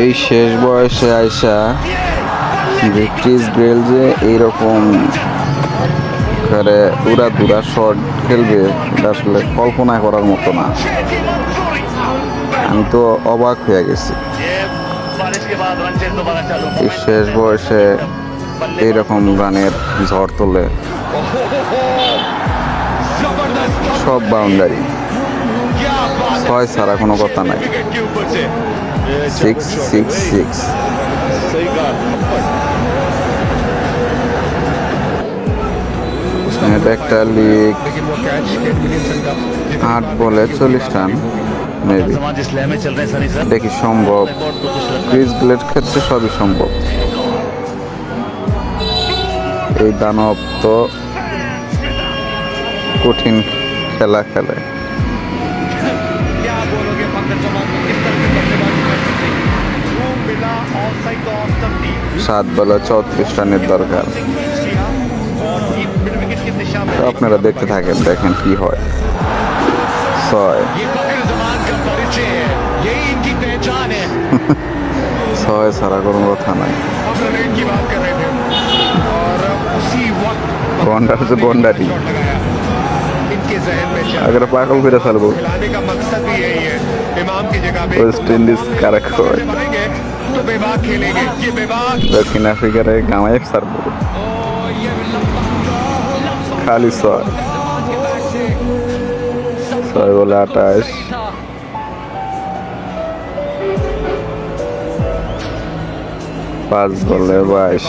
এই শেষ বয়সে আইসা ক্রিস গেল যে এইরকম করে উড়াধুরা শট খেলবে এটা আসলে কল্পনা করার মতো না। আমি তো অবাক হয়ে গেছি এই শেষ বয়সে এইরকম রানের ঝড় তোলে। সব বাউন্ডারি, ছয় ছাড়া কোনো কথা নাই। 6-6-6 এটা একটা লিগ 8 বলে 40 রান মেবি। দেখি সম্ভব, ক্রিস গেলের ক্ষেত্রে সবই সম্ভব। এই দানব তো কঠিন খেলা খেলে। 7 বলে 34 রানের দরকার। আপনারা দেখতে থাকেন, দেখেন কি হয়। 6 ছাড়া কোনো কথা নাই। গন্ডার যে গন্ডারি, अगर पागल फिर फैलबो वेस्ट इंडिज कारक হয় দক্ষিণ আফ্রিকার গামায় সারবো খালি 6 বলে 28। 5 বলে 22।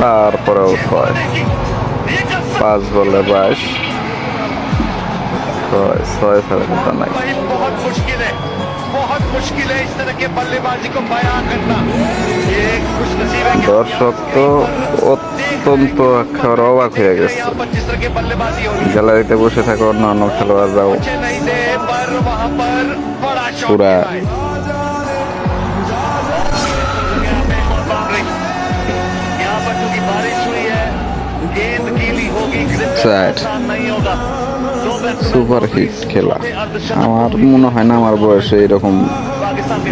তারপরেও 6। 5 বলে 22। 6 ছাড়া কথা নাই। দর্শক তো অত্যন্ত একেবারে অবাক হয়ে গেছে। গ্যালারিতে বসে থাকা অন্যান্য খেলোয়াড়রাও পুরা সুপার হিট খেলা। আমার মনে হয় না আমার বয়সে এরকম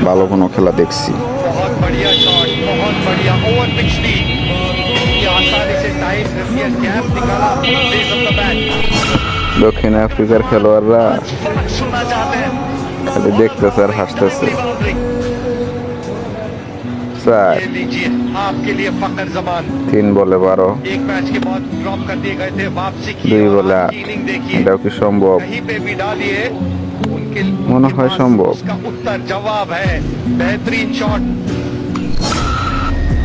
ভালো কোনো খেলা দেখছি। দক্ষিণ আফ্রিকার খেলোয়াড়রা খালি দেখতেছে আর হাসতেছে। 3 বলে 12। 2 বলে 8। এটাও কি সম্ভব? মনে হয় সম্ভব।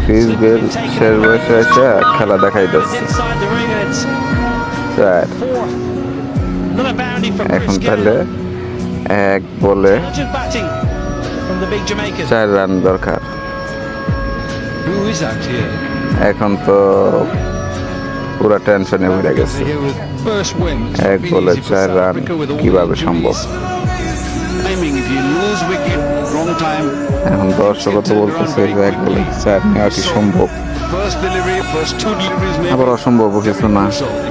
ক্রিস গেল শেষ বয়সে এসে খেলা দেখাইতেছে। এখন তাহলে 1 বলে 4 রান দরকার। এখন তো পুরা টেনশনে ভরে গেছে। 1 বলে 4 রান কিভাবে সম্ভব? এখন দর্শক তো বলতেছে 1 বলে 4 নেওয়া কি সম্ভব? আবার অসম্ভব কিছু না,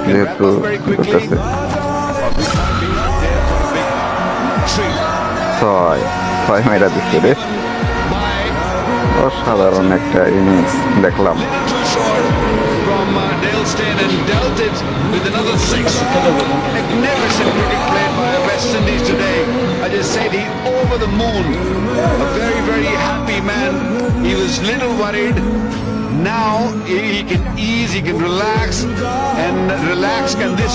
যেহেতু করতেছে। 6 মেরা দিচ্ছে রে। অসাধারণ একটা ইনিংস দেখলাম। I just said he over the moon, a very, very happy man. He was little worried. Now he can ease, he can relax, and relax can this